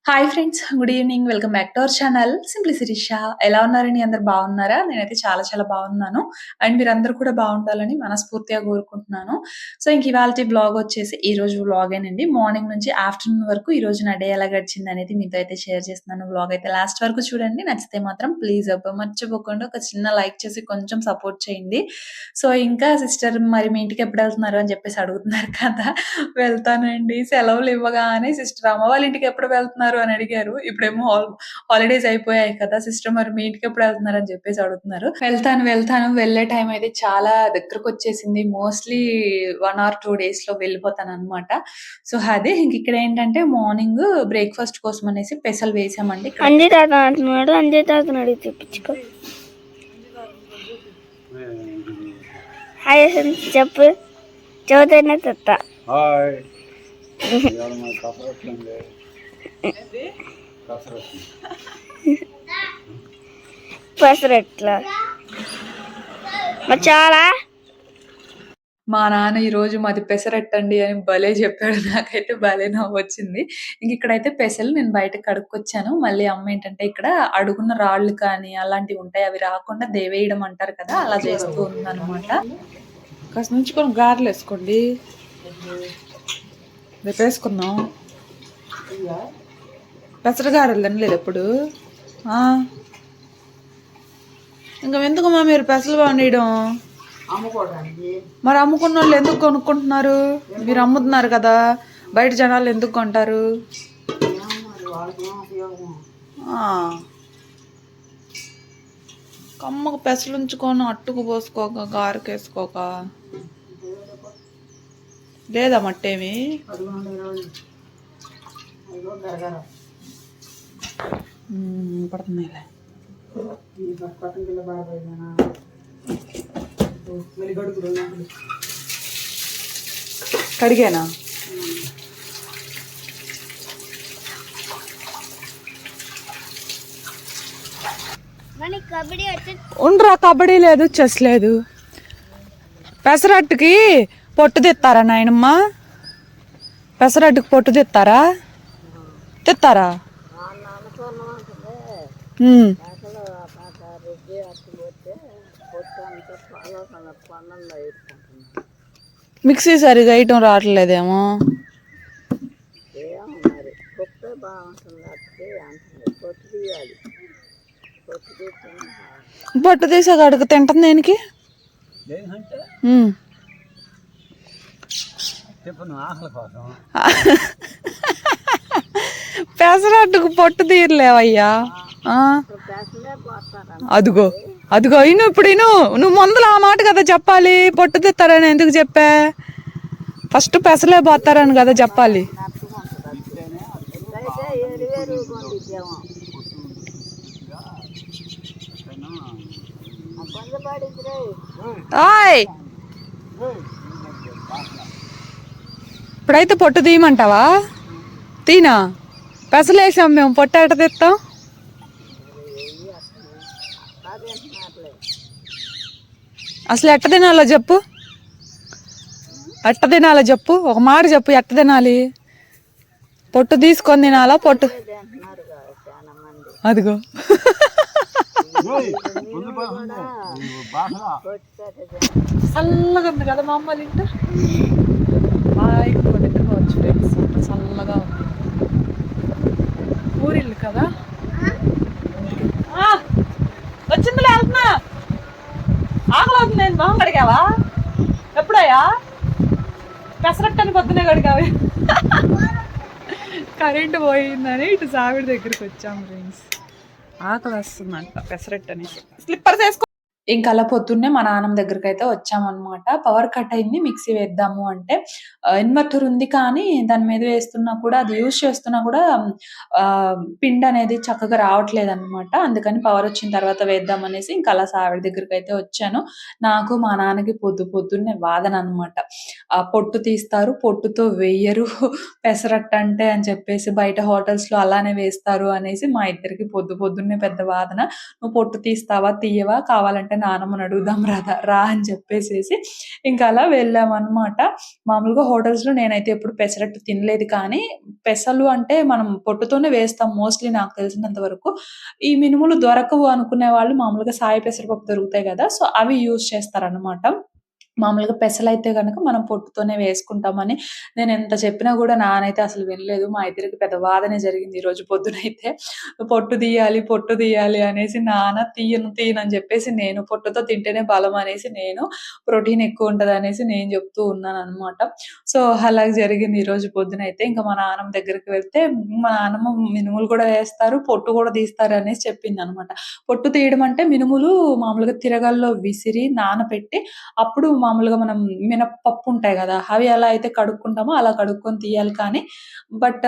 Hi friends. Good evening. Welcome back to our channel simply Sirisha. ఎలా ఉన్నారండి? అందరూ బాగున్నారా? నేనైతే చాలా చాలా బాగున్నాను. అండ్ మీరందరూ కూడా బాగుండాలని మనస్ఫూర్తిగా కోరుకుంటున్నాను. సో, ఇంక ఇవాల్టి వ్లాగ్ వచ్చేసి ఈరోజు వ్లాగేనండి. మార్నింగ్ నుంచి ఆఫ్టర్‌నూన్ వరకు ఈరోజు నా డే ఎలా గడిచిందనేది మీతో అయితే షేర్ చేస్తున్నాను. వ్లాగ్ అయితే లాస్ట్ వరకు చూడండి. నచ్చితే మాత్రం ప్లీజ్ మర్చిపోకుండా ఒక చిన్న లైక్ చేసి కొంచెం సపోర్ట్ చేయండి. సో, ఇంకా సిస్టర్ మరి మీ ఇంటికి ఎప్పుడెళ్తున్నారు అని చెప్పేసి అడుగుతున్నారు కదా! వెళ్తానండి. సెలవులు ఇవ్వగానే సిస్టర్ అమ్మ వాళ్ళ ఇంటికి ఎప్పుడు వెళ్తున్నారు అని అడిగారు. ఇప్పుడేమో హాలిడేస్ అయిపోయాయి కదా! సిస్టర్ మరి మీ ఇంటికి ఎప్పుడు వెళ్తున్నారు అని చెప్పేసి అడుగుతున్నారు. వెళ్తాను. వెళ్ళే టైం అయితే చాలా దగ్గరకొచ్చేసింది. మోస్ట్‌లీ 1 ఆర్ 2 డేస్‌లో వెళ్ళిపోతాననమాట. సో, అదే ఇంక ఇక్కడ ఏంటంటే మార్నింగ్ బ్రేక్‌ఫాస్ట్ కోసం అనేసి పెసలు వేసామండి. ఇక్కడ అంజయ్ తాత అంటున్నాడు. అంజయ్ తాతను అడిగి తెప్పించుకో. హాయ్ చెప్పు. చదువుతూనే తెత్తా. హాయ్ పెసరట్ల మరి చాలా మా నాన్న ఈరోజు మాది పెసరట్టండి అని భలే చెప్పాడు. నాకైతే భలే నవ్వొచ్చింది. ఇక్కడైతే పెసలు నేను బయటకి కడుక్కొచ్చాను. మళ్ళీ అమ్మ ఏంటంటే ఇక్కడ అడుగున రాళ్ళు కానీ అలాంటివి ఉంటాయి. అవి రాకుండా దేవేయడం అంటారు కదా! అలా చేస్తూ ఉందనమాట. కాస్త నుంచుకొని గారెలు వేసుకోండి. రేపు వేసుకుందాం. పెసర గారెలు తినలేదు ఎప్పుడు. ఇంకా ఎందుకమ్మా మీరు పెసలు బాగుండడం? మరి అమ్ముకున్న వాళ్ళు ఎందుకు కొనుక్కుంటున్నారు? మీరు అమ్ముతున్నారు కదా, బయట జనాలు ఎందుకు కొంటారు? కమ్మకు పెసలు ఉంచుకొని అట్టుకు పోసుకోక గారెకేసుకోక లేదా మట్టేమి పడుతున్నాయిలే. కడిగానా? ఉండరా, కబడ్డీ లేదు, చెస్ లేదు. పెసరట్టుకి పొట్టు తెస్తారా నాయనమ్మ? పెసరట్టుకి పొట్టు తెస్తారా? మిక్సీ సరిగా వేయటం రావట్లేదేమో. పొట్టు తీసాక అడుగు తింటుంది దేనికి? పెసరట్టుకు పొట్టు తీరలేవయ్యా. అదిగో అయిను ఇప్పుడు నువ్వు ముందులో ఆ మాట కదా చెప్పాలి. పొట్టు తీస్తారని ఎందుకు చెప్పా? ఫస్ట్ పెసలే పోతారని కదా చెప్పాలి. ఇప్పుడైతే పొట్టు తీయమంటావా? తీనా? పెసలు వేసాం మేము, పొట్టు ఎట్ట తీస్తాం? అసలు ఎట్ట తినాలో చెప్పు. ఒక మాట చెప్పు. ఎట్ట తినాలి? పొట్టు తీసుకొని తినాలా? పొట్టు అదిగో చల్లగా ఉంది కదా మా అమ్మ వాళ్ళ ఇంట. నిద్రపోవచ్చు ఫ్రెండ్స్. చల్లగా ఉంది. ఊరిల్లు కదా. వచ్చిందిలే, వెళ్తున్నా. ఆకలి అవుతుంది. నేను మొహం కడిగావా? ఎప్పుడయ్యా? పెసరట్టని పొద్దునే కడిగావే. కరెంటు పోయిందని ఇటు సావిడి దగ్గరికి వచ్చాము ఫ్రెండ్స్. ఆకలి వస్తుందంట పెసరట్టని. స్లిప్పర్స్ వేసుకో. ఇంకా అలా పొద్దున్నే మా నాన్నమ్మ దగ్గరికి అయితే వచ్చామన్నమాట. పవర్ కట్ అయింది. మిక్సీ వేద్దాము అంటే ఇన్వర్టర్ ఉంది కానీ దాని మీద వేస్తున్నా కూడా, అది యూజ్ చేస్తున్నా కూడా పిండి అనేది చక్కగా రావట్లేదు అనమాట. అందుకని పవర్ వచ్చిన తర్వాత వేద్దాం అనేసి ఇంకా అలా సావిడి దగ్గరికి అయితే వచ్చాను. నాకు మా నాన్నకి పొద్దున్నే వాదన అనమాట. పొట్టు తీస్తారు, పొట్టుతో వెయ్యరు పెసరట్టు అంటే అని చెప్పేసి బయట హోటల్స్‌లో అలానే వేస్తారు అనేసి మా ఇద్దరికి పొద్దున్నే పెద్ద వాదన. నువ్వు పొట్టు తీస్తావా? తీయవా? కావాలంటే నానమ్మని అడుగుదాం రా అని చెప్పేసేసి ఇంకా అలా వెళ్ళామన్నమాట. మామూలుగా హోటల్స్‌లో నేనైతే ఎప్పుడు పెసరట్టు తినలేదు కానీ, పెసలు అంటే మనం పొట్టుతోనే వేస్తాం మోస్ట్‌లీ నాకు తెలిసినంత వరకు. ఈ మినుములు దొరకవు అనుకునే వాళ్ళు మామూలుగా సాయి పెసరపప్పు దొరుకుతాయి గదా! సో, అవి యూజ్ చేస్తారనమాట. మామూలుగా పెసలైతే గనక మనం పొట్టుతోనే వేసుకుంటామని నేనెంత చెప్పినా గూడా నాన్నయితే అసలు వినలేదు. మా ఇద్దరికి పెద్ద వాదనే జరిగింది ఈరోజు పొద్దునైతే. పొట్టు తీయాలి అనేసి నాన్న తీయనని జెప్పేసి నేను. పొట్టుతో తింటేనే బలం అనేసి నేను. ప్రోటీన్ ఎక్కువుంటదనేసి నేను జెప్తూ ఉన్నాననమాట. సో, అలాగ జరిగింది ఈరోజు పొద్దునైతే. ఇంక మా నాన్నమ్మ దగ్గరికి వెళ్తే మా నాన్నమ్మ మినుములు గూడా వేస్తారు, పొట్టు గూడా తీస్తారనేసి చెప్పిందనమాట. పొట్టు తీయడం అంటే మినుములు మామూలుగా తిరగల్లో విసిరి నానపెట్టి అప్పుడు మామూలుగా మనం మినపప్పు ఉంటాయి గదా! అవి ఎలా అయితే కడుక్కుంటామో అలా కడుక్కొని తీయాలి కానీ, బట్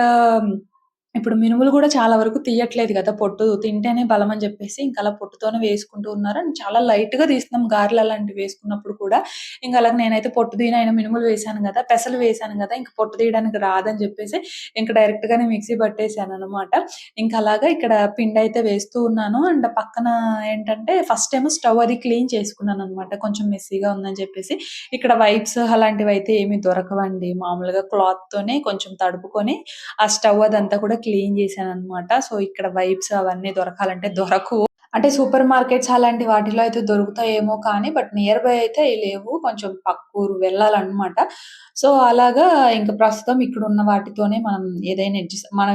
ఇప్పుడు మినుములు గూడా చాలా వరకు తీయట్లేదు గదా! పొట్టు తింటేనే బలమని జెప్పేసి ఇంక అలా పొట్టుతోనే వేసుకుంటూ ఉన్నారు. అండ్ చాలా లైట్‌గా తీస్తున్నాం గారెలు అలాంటివి వేసుకున్నప్పుడు కూడా. ఇంక అలాగ నేనైతే పొట్టు తీయనైనా మినుములు వేశాను గదా! పెసలు వేశాను గదా! ఇంక పొట్టు తీయడానికి రాదని జెప్పేసి ఇంక డైరెక్ట్‌గానే మిక్సీ పట్టేసాననమాట. ఇంక అలాగా ఇక్కడ పిండయితే వేస్తూ ఉన్నాను. అండ్ పక్కన ఏంటంటే ఫస్ట్ ఏమో స్టవ్ అది క్లీన్ చేసుకున్నాననమాట. కొంచెం మెస్సీగా ఉందని చెప్పేసి. ఇక్కడ వైప్స్ అలాంటివైతే ఏమి దొరకవండి. మామూలుగా క్లాత్‌తోనే కొంచెం తడుపుకొని ఆ స్టవ్ అదంతా కూడా క్లీన్ చేశాననమాట. సో, ఇక్కడ వైప్స్ అవన్నీ దొరకాలంటే దొరకవు. అంటే సూపర్ మార్కెట్స్ అలాంటి వాటిలో అయితే దొరుకుతాయేమో కానీ, బట్ నియర్ బై అయితే లేవు. కొంచెం పక్కూరు వెళ్ళాలనమాట. సో, అలాగా ఇంక ప్రస్తుతం ఇక్కడున్న వాటితోనే మనం ఏదైనా మనం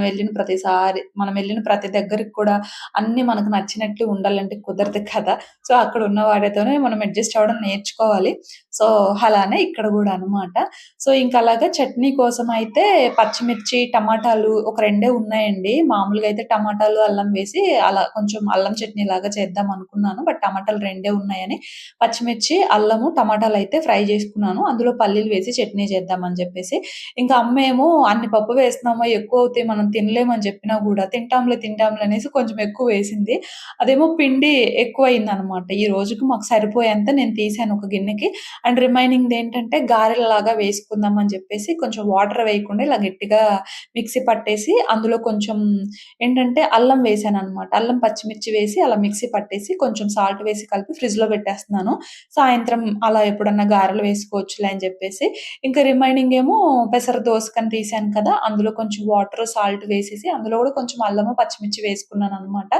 వెళ్ళిన ప్రతి దగ్గరికి కూడా అన్నీ మనకు నచ్చినట్లు ఉండాలంటే కుదరదు కదా! సో, అక్కడున్న వాటితోనే మనం అడ్జస్ట్ అవ్వడం నేర్చుకోవాలి. సో, అలానే ఇక్కడ గూడా అనమాట. సో, ఇంకలాగా చట్నీ కోసమయితే పచ్చిమిర్చి, టమాటాలు ఒక రెండే ఉన్నాయండి. మామూలుగా అయితే టమాటాలు, అల్లం వేసి అలా కొంచెం అల్లం చట్నీలాగా చేద్దామనుకున్నాను. బట్ టమాటాలు రెండే ఉన్నాయని పచ్చిమిర్చి, అల్లము, టమాటాలయితే ఫ్రై జేసుకున్నాను. అందులో పల్లీలు వేసి చట్నీ చేద్దామని జెప్పేసి. ఇంకా అమ్మేమో అన్ని పప్పు వేస్తున్నామా ఎక్కువవుతాయి మనం తినలేమని జెప్పినా గూడా తింటాంలే అనేసి కొంచెం ఎక్కువేసింది. అదేమో పిండి ఎక్కువయిందనమాట. ఈ రోజుకి మాకు సరిపోయేంత నేను తీసాను ఒక గిన్నెకి. అండ్ రిమైనింగ్‌దేంటంటే గారెలలాగా వేసుకుందాం అని జెప్పేసి కొంచెం వాటర్ వేయకుండా ఇలా గట్టిగా మిక్సీ పట్టేసి అందులో కొంచెం ఏంటంటే అల్లం వేసాననమాట. అల్లం, పచ్చిమిర్చి వేసి అలా మిక్సీ పట్టేసి కొంచెం సాల్ట్ వేసి కలిపి ఫ్రిడ్జ్‌లో పెట్టేస్తున్నాను. సాయంత్రం అలా ఎప్పుడన్నా గారెలు వేసుకోవచ్చులే అని జెప్పేసి. ఇంకా రిమైనింగ్ ఏమో పెసర దోసకని తీసాను కదా! అందులో కొంచెం వాటర్, సాల్ట్ వేసేసి అందులో గూడా కొంచెం అల్లము, పచ్చిమిర్చి వేసుకున్నాననమాట.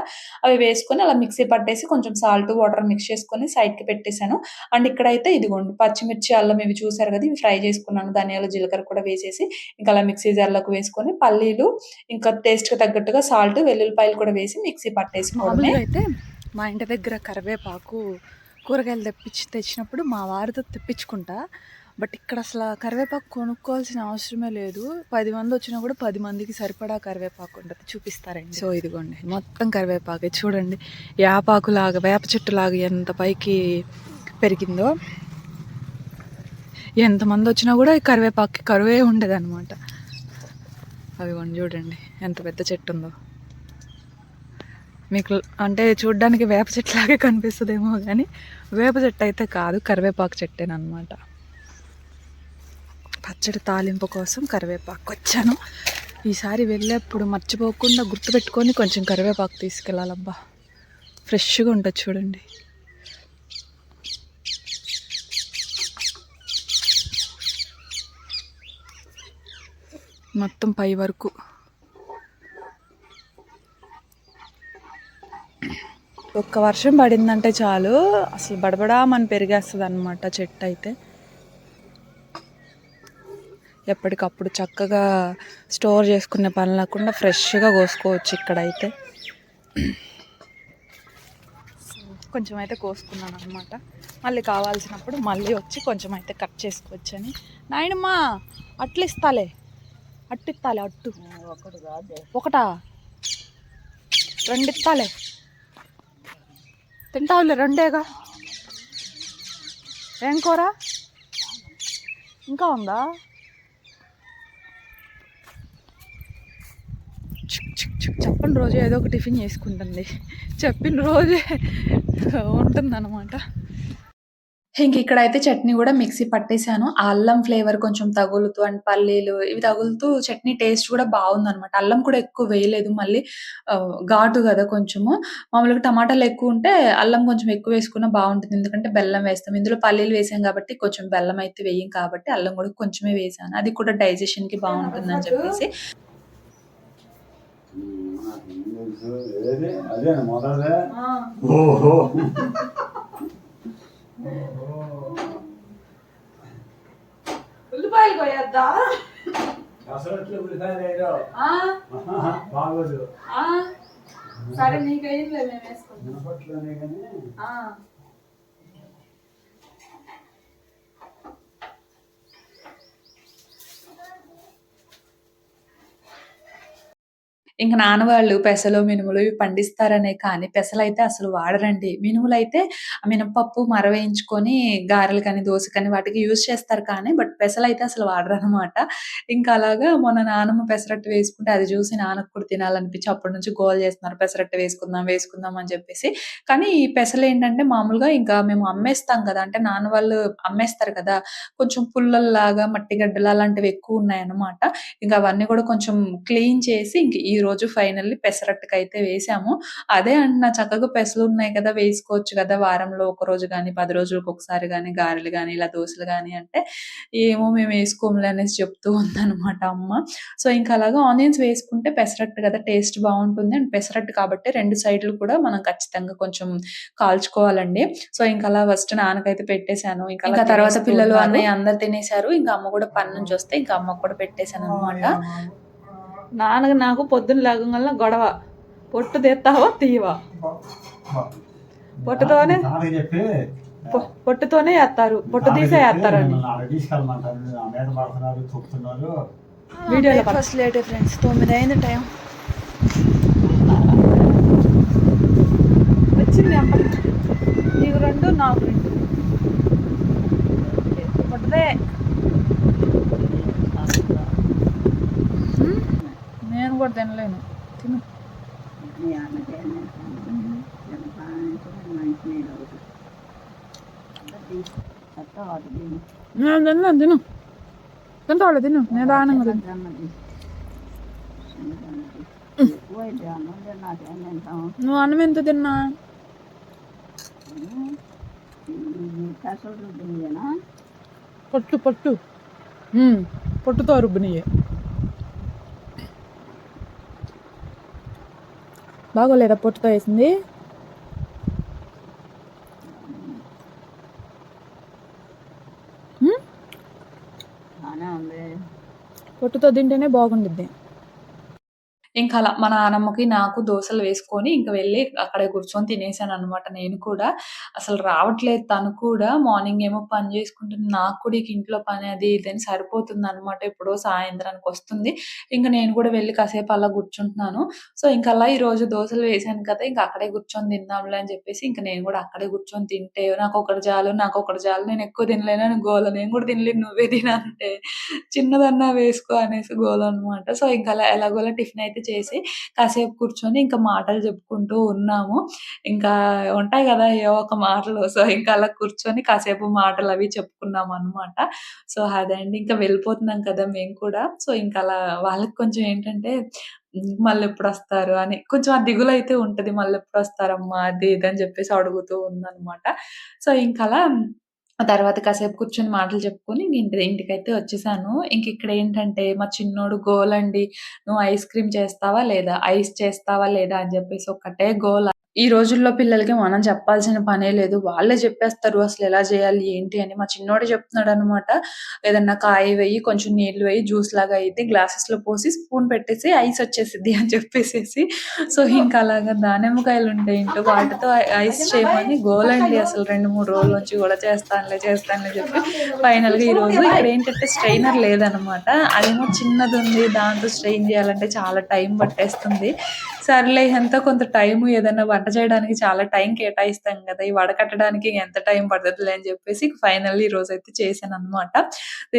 అవి వేసుకొని అలా మిక్సీ పట్టేసి కొంచెం సాల్ట్, వాటర్ మిక్స్ చేసుకొని సైడ్‌కి పెట్టేసాను. అండ్ ఇక్కడైతే ఇదిగోండి పచ్చిమిర్చి, అల్లం ఇవి చూసారు గదా! ఇవి ఫ్రై చేసుకున్నాను. ధనియాలు, జీలకర్ర కూడా వేసేసి ఇంకా అలా మిక్సీ జార్‌లోకి వేసుకొని పల్లీలు, ఇంకా టేస్ట్‌కి తగ్గట్టుగా సాల్ట్, వెల్లుల్లిపాయలు కూడా వేసి మిక్సీ పట్టేసుకోవడమే. మామూలుగా అయితే మా ఇంటి దగ్గర కరివేపాకు కూరగాయలు తెచ్చినప్పుడు మా వారితో తెప్పించుకుంటా. బట్ ఇక్కడ అసలు కరివేపాకు కొనుక్కోవాల్సిన అవసరమే లేదు. 10 మంది వచ్చినా కూడా 10 మందికి సరిపడా కరివేపాకు ఉంటుంది. చూపిస్తారండి. సో ఇదిగోండి మొత్తం కరివేపాకు చూడండి. యాపాకులాగా వేప చెట్టులాగా ఎంత పైకి పెరిగిందో. ఎంతమంది వచ్చినా కూడా ఈ కరివేపాకు కరువే ఉండదు అనమాట. అదిగోండి చూడండి ఎంత పెద్ద చెట్టు ఉందో. మీకు అంటే చూడ్డానికి వేప చెట్టులాగే కనిపిస్తుందేమో కానీ వేప చెట్టు అయితే కాదు, కరివేపాకు చెట్టేనమాట. పచ్చడి తాలింపు కోసం కరివేపాకు వచ్చాను. ఈసారి వెళ్ళేప్పుడు మర్చిపోకుండా గుర్తుపెట్టుకొని కొంచెం కరివేపాకు తీసుకెళ్ళాలబ్బా. ఫ్రెష్గా ఉంటుంది చూడండి. మొత్తం పై వరకు ఒక్క వర్షం పడిందంటే చాలు అసలు బడబడామని పెరిగేస్తుంది అనమాట చెట్టు అయితే. ఎప్పటికప్పుడు చక్కగా స్టోర్ చేసుకునే పని లేకుండా ఫ్రెష్గా కోసుకోవచ్చు ఇక్కడైతే. కొంచెం అయితే కోసుకున్నాను అనమాట. మళ్ళీ కావాల్సినప్పుడు మళ్ళీ వచ్చి కొంచెం అయితే కట్ చేసుకోవచ్చు అని. నాయనమ్మా అట్లు ఇస్తాలే, అట్టు ఒకటా 2 ఇస్తాలే. తింటావులే 2ఏగా. ఏం కూర ఇంకా ఉందా? చెప్పిన రోజు ఏదో ఒక టిఫిన్ చేసుకుంటుంది, చెప్పిన రోజే ఉంటుందన్నమాట. ఇంకిక్కడైతే చట్నీ గూడా మిక్సీ పట్టేసాను. ఆ అల్లం ఫ్లేవర్ కొంచెం తగులుతూ అండ్ పల్లీలు ఇవి తగులుతూ చట్నీ టేస్ట్ గూడా బావుందనమాట. అల్లం కూడా ఎక్కువ వేయలేదు. మళ్ళీ ఘాటు గదా కొంచెము. మామూలుగా టమాటాలెక్కువుంటే అల్లం కొంచెం ఎక్కువేసుకున్నా బావుంటుంది. ఎందుకంటే బెల్లం వేస్తాం. ఇందులో పల్లీలు వేసాం గాబట్టి కొంచెం బెల్లం అయితే వేయం కాబట్టి అల్లం గూడా కొంచెమే వేసాను. అది కూడా డైజెషన్‌కి బావుంటుందని చెప్పేసి. అదేనా మొదలదే ఓహో ఉల్లిపాయలు కోయొద్దా? అసలు ఉల్లిపాయలు బాగోదు సరే నీకేంలే మేము వేసుకుంటాం. మినపట్లోనే కానీ ఇంక నాన్న వాళ్ళు పెసలు, మినుములు ఇవి పండిస్తారనే కానీ పెసలైతే అసలు వాడరండి. మినుములైతే మినపప్పు మరవేయించుకొని గారెలకని, దోసకని వాటికి యూజ్ చేస్తారు కానీ పెసలైతే అసలు వాడరనమాట. ఇంకా అలాగా మొన్న నానమ్మ పెసరట్టు వేసుకుంటే అది చూసి నాన్నకు కూడా తినాలనిపించి అప్పటి నుంచి గోల చేస్తున్నారు. పెసరట్టు వేసుకుందాం, వేసుకుందాం అని చెప్పేసి. కానీ ఈ పెసలేంటంటే మామూలుగా ఇంకా మేము అమ్మేస్తాం కదా! అంటే నాన్న వాళ్ళు అమ్మేస్తారు కదా! కొంచెం పుల్లల్లాగా, మట్టిగడ్డలు అలాంటివి ఎక్కువున్నాయన్నమాట. ఇంక అవన్నీ కూడా కొంచెం క్లీన్ చేసి ఇంక ఈరోజు ఫైనల్లీ పెసరట్టుకైతే వేసాము. అదే అంటున్నా చక్కగా పెసలున్నాయి కదా! వేసుకోవచ్చు కదా! వారంలో ఒక రోజు గాని, 10 రోజులకొకసారి గాని, గారెలు గాని, ఇలా దోసలు గాని అంటే, ఏమో మేము వేసుకోములే అనేసి చెప్తూ ఉందనమాట అమ్మ. సో, ఇంక అలాగా ఆనియన్స్ వేసుకుంటే పెసరట్టు కదా! టేస్ట్ బావుంటుంది. అండ్ పెసరట్టు కాబట్టి 2 సైడ్‌లు కూడా మనం ఖచ్చితంగా కొంచెం కాల్చుకోవాలండి. సో, ఇంకలా ఫస్ట్ నాన్నకైతే పెట్టేసాను. ఇంకా తర్వాత పిల్లలు, అన్నయ్య అందరూ తినేసారు. ఇంక అమ్మ కూడా పని నుంచొస్తే ఇంక అమ్మకు కూడా పెట్టేసాననమాట. నాన్నగా నాకు పొద్దున్న లేగంగాల్నే గొడవ. పొట్టు తీస్తావా తీయవా? పొట్టుతోనే చెప్పి పొట్టుతోనే వేస్తారు. పొట్టు తీసే వేస్తారండి తీసుకెళ్ళమంటారు మీద పడుతున్నారు చూపుతున్నారు. వీడియోలో ఫస్ట్ లేట్ ఫ్రెండ్స్ 9 అయింది టైం. వచ్చింది అమ్మ. నీకు 2 నాకు 2 పొట్టుదే. నేను కూడా తినలేను. తిను. నేను తినలేను. తిను. తింటావులే తిను. నిదానంగా తిను. నువ్వు అన్నం ఎంత తిన్నా? పొట్టు పొట్టు పొట్టుతో రుబ్బినయే. బాగోలేదా పొట్టుతో వేసింది? పొట్టుతో తింటేనే బాగుండిద్ది. ఇంకా అలా మా నానమ్మకి, నాకు దోసలు వేసుకొని ఇంక వెళ్ళి అక్కడే కూర్చొని తినేసాననమాట నేను కూడా. అసలు రావట్లేదు తను కూడా. మార్నింగ్ ఏమో పని చేసుకుంటుంది. నాకు కూడా ఇక ఇంట్లో పని అది ఇది అని సరిపోతుందనమాట. ఎప్పుడో సాయంత్రానికొస్తుంది. ఇంక నేను కూడా వెళ్ళి కాసేపు అలా కూర్చుంటున్నాను. సో, ఇంకలా ఈరోజు దోసలు వేశాను కదా! ఇంక అక్కడే కూర్చొని తిందాంలే అని చెప్పేసి ఇంక నేను కూడా అక్కడే కూర్చొని తింటే నాకొకటి చాలు, నాకొకటి చాలు, నేను ఎక్కువ తినలేనని గోల. నేను కూడా తినలేను నువ్వే తినంటే, చిన్నదన్నా వేసుకో అనేసి గోలనమాట. సో, ఇంకలా ఎలాగోలా టిఫిన్ అయితే చేసి కాసేపు కూర్చొని ఇంకా మాటలు చెప్పుకుంటూ ఉన్నాము. ఇంకా ఉంటాయి గదా! ఏవో ఒక మాటలు. సో, ఇంకా అలా కూర్చొని కాసేపు మాటలవి చెప్పుకున్నామనమాట. సో, అదే అండి. ఇంకా వెళ్ళిపోతున్నాం కదా మేము కూడా. సో, ఇంకలా వాళ్ళకి కొంచెం ఏంటంటే మళ్ళెప్పుడొస్తారు అని కొంచెం ఆ దిగులైతే ఉంటది. మళ్ళెప్పుడొస్తారమ్మా అది ఇది అని చెప్పేసి అడుగుతూ ఉందనమాట. సో, ఇంకలా ఆ తర్వాత కాసేపు కూర్చొని మాటలు చెప్పుకొని ఇంటికైతే వచ్చేసాను. ఇంకిక్కడేంటంటే మా చిన్నోడు గోలండి. "నువ్వు ఐస్ క్రీమ్ చేస్తావా లేదా? ఐస్ చేస్తావా లేదా?" అని చెప్పేసి ఒకటే గోల. ఈ రోజుల్లో పిల్లలకి మనం చెప్పాల్సిన పనే లేదు. వాళ్ళే చెప్పేస్తారు అసలెలా చేయాలి, ఏంటి అని. మా చిన్నోడే చెప్తున్నాడనమాట. "ఏదన్నా కాయ వెయ్యి, కొంచెం నీళ్లు వెయ్యి, జ్యూస్ లాగా అయిద్ది. గ్లాసెస్‌లో పోసి స్పూన్ పెట్టేసి ఐస్ వచ్చేసిద్ది" అని చెప్పేసేసి. సో, ఇంకలాగా దానిమ్మకాయలుంటాయి ఇంట్లో వాటితో ఐస్ చేయమని గోలండి అసలు 2, 3 రోజుల నుంచి కూడా చేస్తానులే, చేస్తానులే చెప్పి ఫైనల్‌గా ఈరోజు ఇక్కడేంటంటే స్ట్రెయినర్ లేదనమాట. అదేమో చిన్నదుంది. దాంతో స్ట్రెయిన్ చేయాలంటే చాలా టైం పట్టేస్తుంది. సర్లే ఎంతో కొంత టైము ఏదన్నా వంట చేయడానికి చాలా టైం కేటాయిస్తాం కదా! ఈ వడకట్టడానికి ఎంత టైం పడుతదిలే అని చెప్పేసి ఫైనల్లీ ఈరోజైతే చేశాననమాట.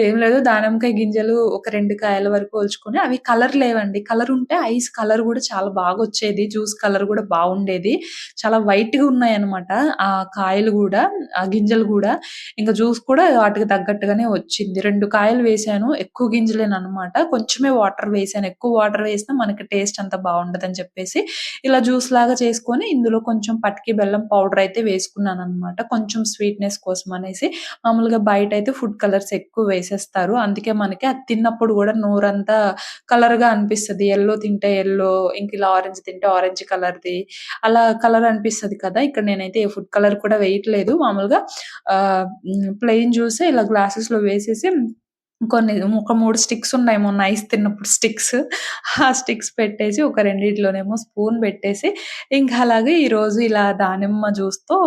ఏం లేదు దానిమ్మకాయ గింజలు ఒక 2 కాయల వరకు ఒలుచుకొని అవి కలర్ లేవండి. కలర్ ఉంటే ఐస్ కలర్ గూడా చాలా బాగొచ్చేది. జ్యూస్ కలర్ గూడా బావుండేది. చాలా వైట్‌గా ఉన్నాయన్నమాట. ఆ కాయలు గూడా, ఆ గింజలు గూడా. ఇంక జ్యూస్ కూడా వాటికి తగ్గట్టుగానే వచ్చింది. 2 కాయలు వేశాను. ఎక్కువ గింజలేననమాట. కొంచెమే వాటర్ వేశాను. ఎక్కువ వాటర్ వేసినా మనకి టేస్ట్ అంత బావుండదని చెప్పేసి ఇలా జ్యూస్ లాగా చేసుకొని ఇందులో కొంచెం పటికి బెల్లం పౌడర్ అయితే వేసుకున్నాననమాట. కొంచెం స్వీట్‌నెస్ కోసం అనేసి. మామూలుగా బయటైతే ఫుడ్ కలర్స్ ఎక్కువ వేసేస్తారు. అందుకే మనకి అది తిన్నప్పుడు గూడా నోరంతా కలర్‌గా అనిపిస్తది. యెల్లో తింటే యెల్లో, ఇంక ఇలా ఆరెంజ్ తింటే ఆరెంజ్ కలర్‌ది అలా కలర్ అనిపిస్తది కదా! ఇక్కడ నేనైతే ఏ ఫుడ్ కలర్ కూడా వేయట్లేదు. మామూలుగా ప్లెయిన్ జ్యూసే ఇలా గ్లాసెస్‌లో వేసేసి ఒక 3 స్టిక్స్ ఉన్నాయి మొన్న ఐస్ తిన్నప్పుడు స్టిక్స్. ఆ స్టిక్స్ పెట్టేసి ఒక రెండిట్లోనేమో స్పూన్ పెట్టేసి ఇంకా అలాగే ఈరోజు ఇలా దానిమ్మ జ్యూస్‌తో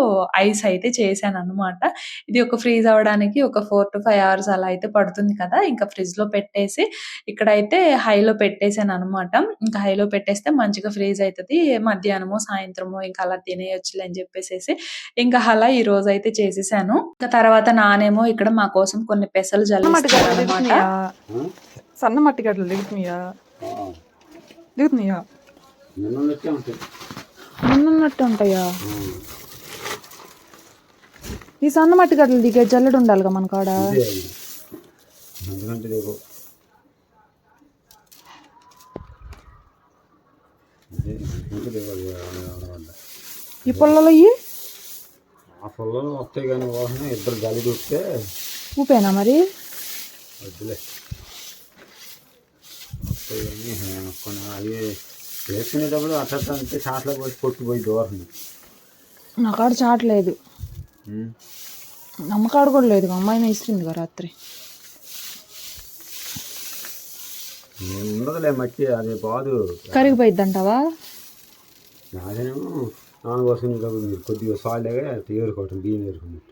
ఐస్ అయితే చేశాననమాట. ఇది ఒక ఫ్రీజ్ అవ్వడానికి ఒక 4-5 అవర్స్ అలా అయితే పడుతుంది కదా! ఇంకా ఫ్రిడ్జ్‌లో పెట్టేసి ఇక్కడైతే హైలో పెట్టేసాననమాట. ఇంకా హైలో పెట్టేస్తే మంచిగా ఫ్రీజ్ అయితది. మధ్యాహ్నమో, సాయంత్రమో ఇంకా అలా తినేయొచ్చులే అని చెప్పేసేసి ఇంకా అలా ఈరోజైతే చేసేసాను. ఇంకా తర్వాత నానేమో ఇక్కడ మా కోసం కొన్ని పెసలు జల్లిస్తున్నారనమాట. సన్న మట్టి గడ్డలు దిగుతున్నాయా? దిగుతున్నాయా? నిన్నట్టు ఉంటాయా? ఈ సన్న మట్టి గడ్డలు దిగే జల్లెడు ఉండాలిగా మన కాడ. ఈ పొలాలు ఇవి ఆ పొలాలు వస్తాయి కానీ వాసన ఇద్దరు గాలి దూస్తే ఊపేనా మరి? వద్దులే వస్తాయి కానీ కొన్ని అవి వేసుకునేటప్పుడు అట్లా అంటే చాట్లో పోసి కొట్టుపోయి దూరం. నా కాడ చాటలేదు, అమ్మకాడ కూడా లేదు. అమ్మాయిని ఇస్తుంది కదా రాత్రి. ఉండదులే మట్టి అది బాదు కరిగిపోయిద్ది అంటావా? నాదేమో నాన్న కోసం మీరు కొద్దిగా సాల్ట్గా ఏరుకోవటం బియ్యం ఏరుకున్నట్టు.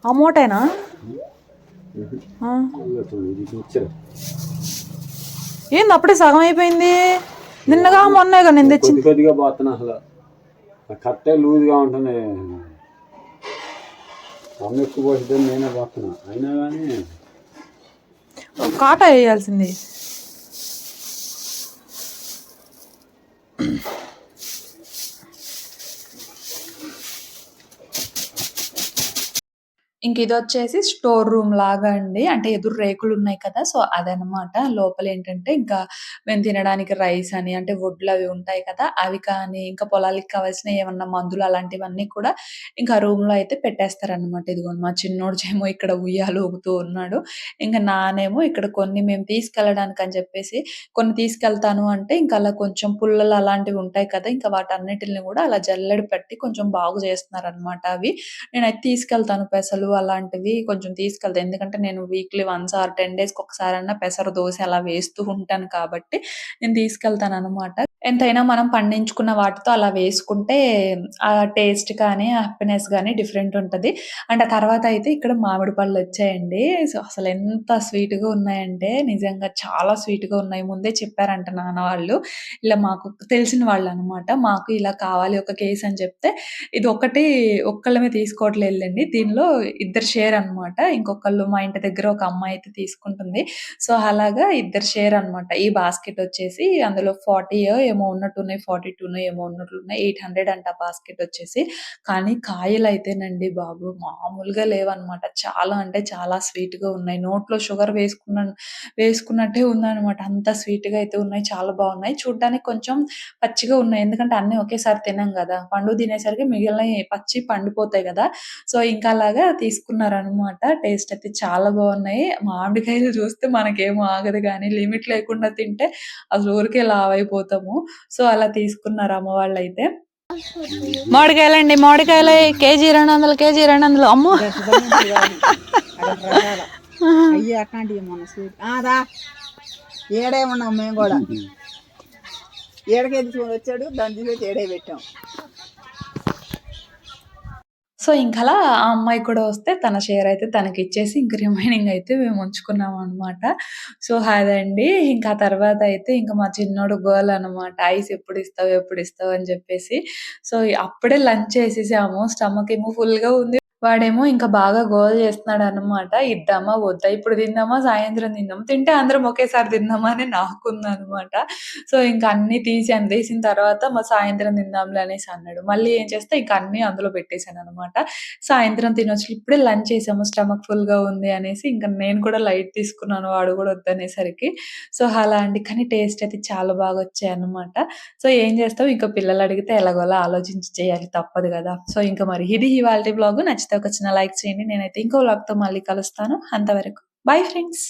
ఆ మూటేనా? ఏంది అప్పుడే సగం అయిపోయింది? నిన్నగా మొన్నగా నేను తెచ్చింది. కొద్దిగా పోతున్నా అసలు కట్టే లూజ్గా ఉంటుంది. అమ్మ ఎక్కువ పోతుంది నేనే పోతున్నా అయినా కానీ కాటా వేయాల్సింది. ఇంక ఇదొచ్చేసి స్టోర్ రూమ్ లాగా అండి. అంటే ఎదురు రేకులున్నాయి కదా! సో, అదనమాట. లోపలేంటంటే ఇంకా మేము తినడానికి రైస్ అని అంటే వడ్లవి ఉంటాయి కదా! అవి కానీ, ఇంకా పొలాలకి కావాల్సిన ఏమన్నా మందులు అలాంటివన్నీ కూడా ఇంకా రూమ్‌లో అయితే పెట్టేస్తారనమాట. ఇదిగోండి మా చిన్నోడిచేమో ఇక్కడ ఉయ్యాల ఊగుతూ ఉన్నాడు. ఇంక నానేమో ఇక్కడ కొన్ని మేము తీసుకెళ్ళడానికని చెప్పేసి కొన్ని తీసుకెళ్తాను అంటే ఇంకా అలా కొంచెం పుల్లలు అలాంటివి ఉంటాయి కదా! ఇంకా వాటన్నిటిని కూడా అలా జల్లెడ పట్టి కొంచెం బాగు చేస్తున్నారనమాట అవి. నేనైతే తీసుకెళ్తాను పెసలు అలాంటివి కొంచెం తీసుకెళ్తా. ఎందుకంటే నేను వీక్లీ వన్స్ ఆర్ 10 డేస్‌కి ఒకసారన్నా పెసర దోస అలా వేస్తూ ఉంటాను కాబట్టి నేను తీసుకెళ్తాననమాట. ఎంతైనా మనం పండించుకున్న వాటితో అలా వేసుకుంటే ఆ టేస్ట్ కానీ, హ్యాపీనెస్ గానీ డిఫరెంట్ ఉంటది. అండ్ ఆ తర్వాత అయితే ఇక్కడ మామిడి పళ్ళొచ్చాయండి. సో, అసలెంత స్వీట్‌గా ఉన్నాయంటే నిజంగా చాలా స్వీట్‌గా ఉన్నాయి. ముందే చెప్పారంట నాన్న వాళ్ళు. ఇలా మాకు తెలిసిన వాళ్ళనమాట. మాకు ఇలా కావాలి ఒక కేస్ అని చెప్తే ఇదొక్కటి ఒక్కళ్ళమే తీసుకోవట్లేదులెండి. దీనిలో ఇద్దరు షేర్ అనమాట. ఇంకొకళ్ళు మా ఇంటి దగ్గర ఒక అమ్మాయి అయితే తీసుకుంటుంది. సో, అలాగా ఇద్దరు షేర్ అనమాట. ఈ బాస్కెట్ వచ్చేసి అందులో 40 ఏమో ఉన్నట్టున్నాయి. 42 ఏమో ఉన్నట్లున్నాయి. 800 అంట ఆ బాస్కెట్ వచ్చేసి. కానీ కాయలైతేనండి బాబు మామూలుగా లేవనమాట. చాలా అంటే చాలా స్వీట్‌గా ఉన్నాయి. నోట్లో షుగర్ వేసుకున్నట్టే ఉందనమాట. అంత స్వీట్‌గా అయితే ఉన్నాయి. చాలా బాగున్నాయి. చూడ్డానికి కొంచెం పచ్చిగా ఉన్నాయి. ఎందుకంటే అన్నీ ఒకేసారి తినం గదా! పండుగ తినేసరికి మిగిలినయి పచ్చి పండిపోతాయి గదా! సో, ఇంకా అలాగా తీసుకున్నారనమాట. టేస్ట్ అయితే చాలా బాగున్నాయి. మామిడికాయలు చూస్తే మనకేమో ఆగదు గానీ లిమిట్ లేకుండా తింటే అసలు ఊరికే లావైపోతాము. సో, అలా తీసుకున్నారు అమ్మ వాళ్ళైతే. మామిడికాయలండి, మామిడికాయలు కేజీ 200, కేజీ 200. అమ్మో అయ్యి అట్లాంటివి మన స్వీట్ రా ఏడే ఉన్నాం మేము కూడా. ఏడకే తీసుకొని వచ్చాడు, దాన్ని తీసుకొచ్చి ఏడే పెట్టాం. సో, ఇంకలా ఆ అమ్మాయి కూడా వస్తే తన షేర్ అయితే తనకిచ్చేసి ఇంక రిమైనింగ్ అయితే మేము ఉంచుకున్నామనమాట. సో, అదండి. ఇంకా ఆ తర్వాత అయితే ఇంక మా చిన్నోడు గోల అనమాట. ఐస్ ఎప్పుడిస్తావు? ఎప్పుడిస్తావు? అని జెప్పేసి. సో, అప్పుడే లంచ్ చేసేసాము. స్టమకేమో ఫుల్‌గా ఉంది. వాడేమో ఇంకా బాగా గోల చేస్తున్నాడనమాట. ఇద్దామా? వద్దా? ఇప్పుడు తిందామా? సాయంత్రం తిందామా? తింటే అందరం ఒకేసారి తిందామా అని నాకుందనమాట. సో, ఇంక అన్నీ తీసిన తర్వాత సాయంత్రం తిందాంలే అనేసి అన్నాడు. మళ్ళీ ఏం చేస్తే ఇంక అన్నీ అందులో పెట్టేసాననమాట. సాయంత్రం తినొచ్చు. ఇప్పుడే లంచ్ చేసాము. స్టమక్ ఫుల్‌గా ఉంది అనేసి ఇంక నేను కూడా లైట్ తీసుకున్నాను. వాడు కూడా వద్దనేసరికి. సో, అలా అండి. కానీ టేస్ట్ అయితే చాలా బాగొచ్చాయన్నమాట. సో, ఏం చేస్తాం ఇంక పిల్లలు అడిగితే ఎలాగోలా ఆలోచించి చేయాలి తప్పదు గదా! సో, ఇంక మరి ఇది ఇవాల్టి వ్లాగు. నచ్చితే ఒక చిన్న లైక్ చేయండి. నేనైతే ఇంకో వ్లాగ్‌తో మళ్ళీ కలుస్తాను. అంతవరకు బై ఫ్రెండ్స్.